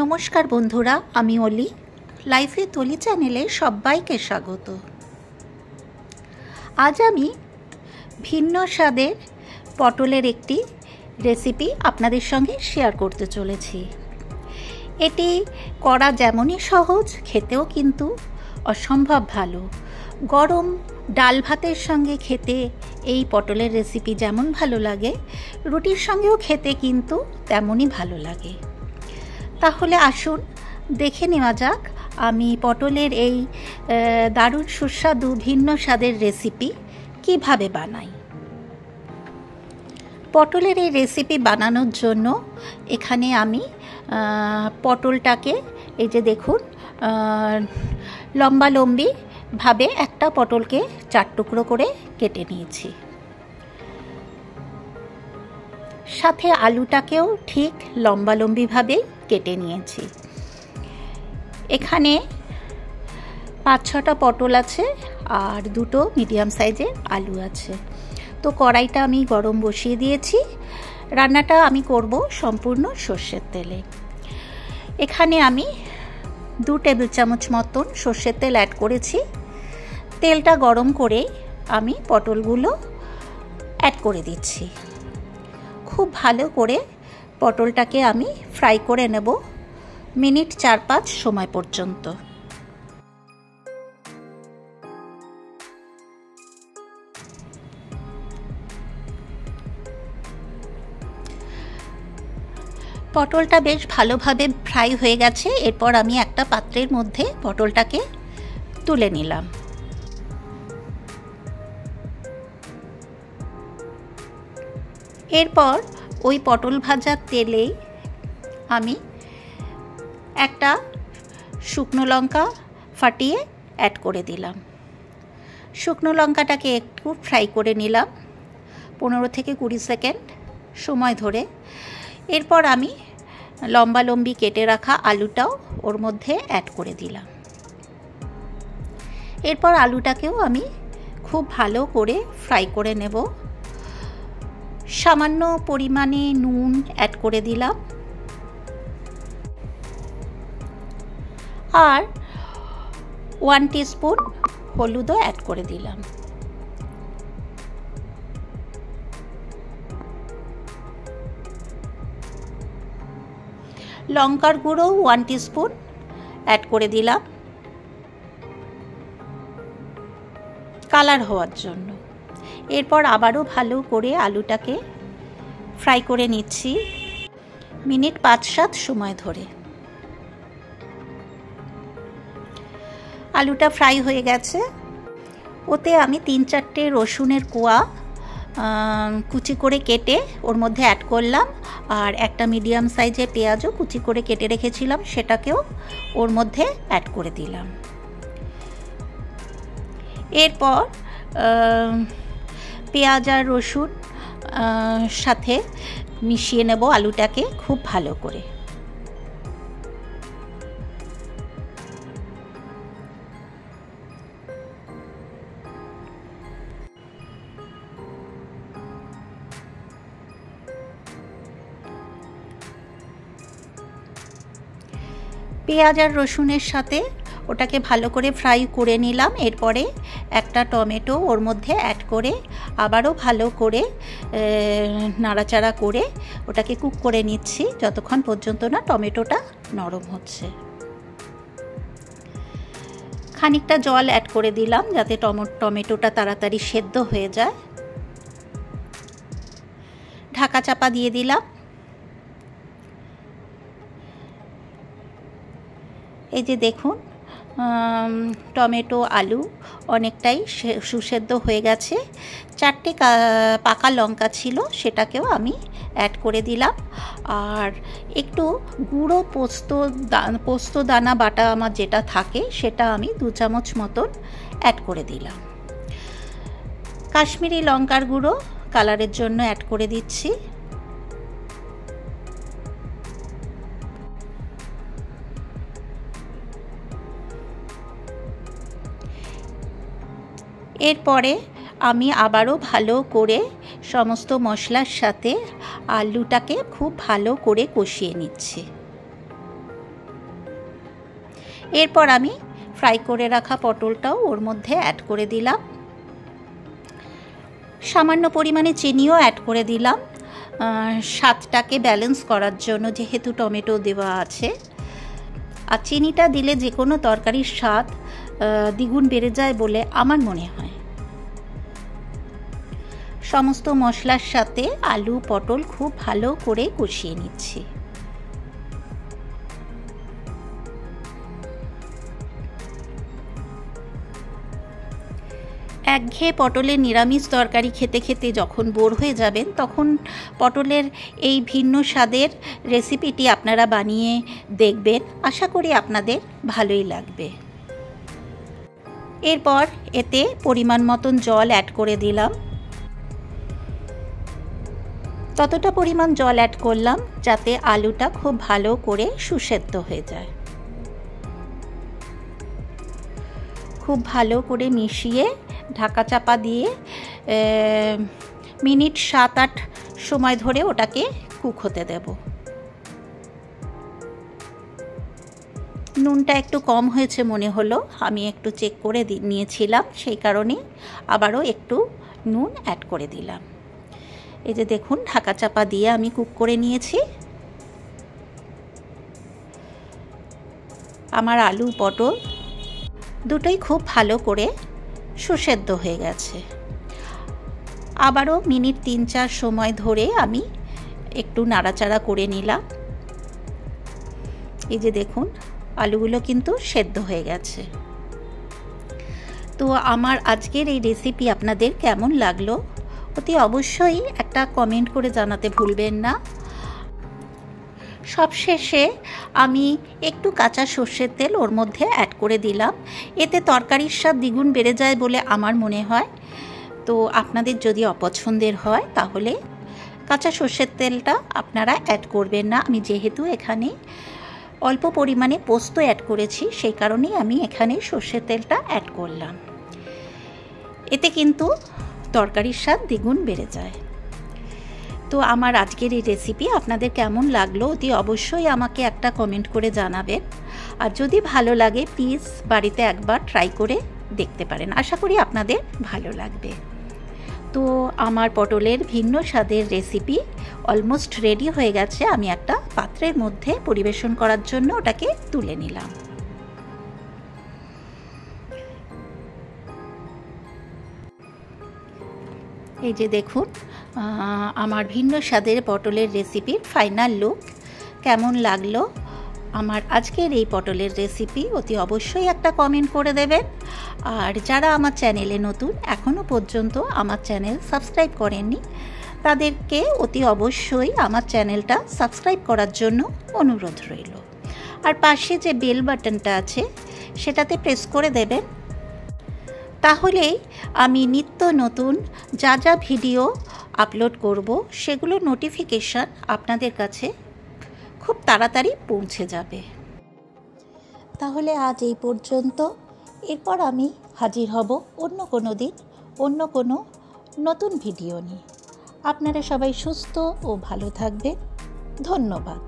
নমস্কার বন্ধুরা, আমি অলি। লাইফে তলি চ্যানেলে সবাইকে স্বাগত। আজ আমি ভিন্ন স্বাদের পটলের একটি রেসিপি আপনাদের সঙ্গে শেয়ার করতে চলেছি। এটি করা যেমনই সহজ, খেতেও কিন্তু অসম্ভব ভালো। গরম ডাল ভাতের সঙ্গে খেতে এই পটলের রেসিপি যেমন ভালো লাগে, রুটির সঙ্গেও খেতে কিন্তু তেমনই ভালো লাগে। তাহলে আসুন দেখে নেওয়া যাক আমি পটলের এই দারুণ সুস্বাদু ভিন্ন স্বাদের রেসিপি কিভাবে বানাই। পটলের এই রেসিপি বানানোর জন্য এখানে আমি পটলটাকে এই যে দেখুন লম্বালম্বিভাবে একটা পটলকে 4 টুকরো করে কেটে নিয়েছি। সাথে আলুটাকেও ঠিক লম্বালম্বিভাবেই কেটে নিয়েছি। এখানে 5-6টা পটল আছে আর 2টো মিডিয়াম সাইজের আলু আছে। তো কড়াইটা আমি গরম বসিয়ে দিয়েছি। রান্নাটা আমি করব সম্পূর্ণ সর্ষের তেলে। এখানে আমি 2 টেবিল চামচ মতন সর্ষের তেল অ্যাড করেছি। তেলটা গরম করে আমি পটলগুলো অ্যাড করে দিচ্ছি। খুব ভালো করে পটলটাকে আমি ফ্রাই করে নেব মিনিট 4-5 সময় পর্যন্ত। পটলটা বেশ ভালোভাবে ফ্রাই হয়ে গেছে। এরপর আমি একটা পাত্রের মধ্যে পটলটাকে তুলে নিলাম। এরপর ওই পটল ভাজার তেলে আমি একটা শুকনো লঙ্কা ফাটিয়ে অ্যাড করে দিলাম। শুকনো লঙ্কাটাকে একটু ফ্রাই করে নিলাম 15 থেকে 20 সেকেন্ড সময় ধরে। এরপর আমি লম্বালম্বি কেটে রাখা আলুটাও ওর মধ্যে অ্যাড করে দিলাম। এরপর আলুটাকেও আমি খুব ভালো করে ফ্রাই করে নেব। সামান্য পরিমাণে নুন অ্যাড করে দিলাম আর 1 টিস্পুন হলুদও অ্যাড করে দিলাম। লঙ্কার গুঁড়ো 1 টিস্পুন অ্যাড করে দিলাম কালার হওয়ার জন্য। এরপর আবারও ভালো করে আলুটাকে ফ্রাই করে নিচ্ছি মিনিট 5-7 সময় ধরে। আলুটা ফ্রাই হয়ে গেছে। ওতে আমি 3-4টে রসুনের কোয়া কুচি করে কেটে ওর মধ্যে অ্যাড করলাম আর একটা মিডিয়াম সাইজের পেঁয়াজও কুচি করে কেটে রেখেছিলাম, সেটাকেও ওর মধ্যে অ্যাড করে দিলাম। এরপর পেঁয়াজ আর রসুন সাথে মিশিয়ে নেব আলুটাকে খুব ভালো করে। পেঁয়াজ আর রসুনের সাথে ওটাকে ভালো করে ফ্রাই করে নিলাম। এরপরে একটা টমেটো ওর মধ্যে অ্যাড করে আবারও ভালো করে নাড়াচাড়া করে ওটাকে কুক করে নিচ্ছি যতক্ষণ পর্যন্ত না টমেটোটা নরম হচ্ছে। খানিকটা জল অ্যাড করে দিলাম যাতে টমেটোটা তাড়াতাড়ি সেদ্ধ হয়ে যায়। ঢাকা চাপা দিয়ে দিলাম। এই যে দেখুন টমেটো আলু অনেকটাই সুসেদ্ধ হয়ে গেছে। 4টে পাকা লঙ্কা ছিল, সেটাকেও আমি অ্যাড করে দিলাম আর একটু গুঁড়ো পোস্ত দানা বাটা আমার যেটা থাকে সেটা আমি 2 চামচ মতন অ্যাড করে দিলাম। কাশ্মীরি লঙ্কার গুঁড়ো কালারের জন্য অ্যাড করে দিচ্ছি। এরপরে আমি আবারও ভালো করে সমস্ত মশলার সাথে আলুটাকে খুব ভালো করে কষিয়ে নিচ্ছি। এরপর আমি ফ্রাই করে রাখা পটলটাও ওর মধ্যে অ্যাড করে দিলাম। সামান্য পরিমাণে চিনিও অ্যাড করে দিলাম স্বাদটাকে ব্যালেন্স করার জন্য, যেহেতু টমেটো দেওয়া আছে। আর চিনিটা দিলে যে কোনো তরকারির স্বাদ দ্বিগুণ বেড়ে যায় বলে আমার মনে হয়। সমস্ত মশলার সাথে আলু পটল খুব ভালো করে কষিয়ে নিচ্ছি। একঘেয়ে পটলের নিরামিষ তরকারি খেতে খেতে যখন বোর হয়ে যাবেন, তখন পটলের এই ভিন্ন স্বাদের রেসিপিটি আপনারা বানিয়ে দেখবেন। আশা করি আপনাদের ভালোই লাগবে। এরপর এতে পরিমাণ মতন জল অ্যাড করে দিলাম। ততটা পরিমাণ জল অ্যাড করলাম যাতে আলুটা খুব ভালো করে সুসেদ্ধ হয়ে যায়। খুব ভালো করে মিশিয়ে ঢাকা চাপা দিয়ে মিনিট 7-8 সময় ধরে ওটাকে কুক হতে দেব। নুনটা একটু কম হয়েছে মনে হলো, আমি একটু চেক করে নিয়েছিলাম, সেই কারণে আবারও একটু নুন অ্যাড করে দিলাম। এই যে দেখুন, ঢাকা চাপা দিয়ে আমি কুক করে নিয়েছি। আমার আলু পটল দুটোই খুব ভালো করে সুসেদ্ধ হয়ে গেছে। আবারও মিনিট 3-4 সময় ধরে আমি একটু নাড়াচাড়া করে নিলাম। এই যে দেখুন, আলুগুলো কিন্তু সেদ্ধ হয়ে গেছে। তো আমার আজকের এই রেসিপি আপনাদের কেমন লাগলো অতি অবশ্যই একটা কমেন্ট করে জানাতে ভুলবেন না। সবশেষে আমি একটু কাঁচা সর্ষের তেল ওর মধ্যে অ্যাড করে দিলাম। এতে তরকারির স্বাদ দ্বিগুণ বেড়ে যায় বলে আমার মনে হয়। তো আপনাদের যদি অপছন্দের হয় তাহলে কাঁচা সর্ষের তেলটা আপনারা অ্যাড করবেন না। আমি যেহেতু এখানে অল্প পরিমাণে পোস্ত অ্যাড করেছি, সেই কারণেই আমি এখানে সর্ষের তেলটা অ্যাড করলাম। এতে কিন্তু তরকারির স্বাদ দ্বিগুণ বেড়ে যায়। তো আমার আজকের এই রেসিপি আপনাদের কেমন লাগলো অতি অবশ্যই আমাকে একটা কমেন্ট করে জানাবেন। আর যদি ভালো লাগে প্লিজ বাড়িতে একবার ট্রাই করে দেখতে পারেন, আশা করি আপনাদের ভালো লাগবে। তো আমার পটলের ভিন্ন স্বাদের রেসিপি অলমোস্ট রেডি হয়ে গেছে। আমি একটা পাত্রের মধ্যে পরিবেশন করার জন্য ওটাকে তুলে নিলাম। এই যে দেখুন, আমার ভিন্ন স্বাদের পটলের রেসিপির ফাইনাল লুক কেমন লাগলো আমার আজকের এই পটলের রেসিপি অতি অবশ্যই একটা কমেন্ট করে দেবেন। আর যারা আমার চ্যানেলে নতুন, এখনও পর্যন্ত আমার চ্যানেল সাবস্ক্রাইব করেননি, তাদেরকে অতি অবশ্যই আমার চ্যানেলটা সাবস্ক্রাইব করার জন্য অনুরোধ রইল। আর পাশে যে বেল বাটনটা আছে সেটাতে প্রেস করে দেবেন, তাহলেই আমি নিত্য নতুন যা যা ভিডিও আপলোড করব সেগুলোর নোটিফিকেশান আপনাদের কাছে খুব তাড়াতাড়ি পৌঁছে যাবে। তাহলে আজ এই পর্যন্ত। এরপর আমি হাজির হব অন্য কোনো দিন অন্য কোনো নতুন ভিডিও নিয়ে। আপনারা সবাই সুস্থ ও ভালো থাকবেন। ধন্যবাদ।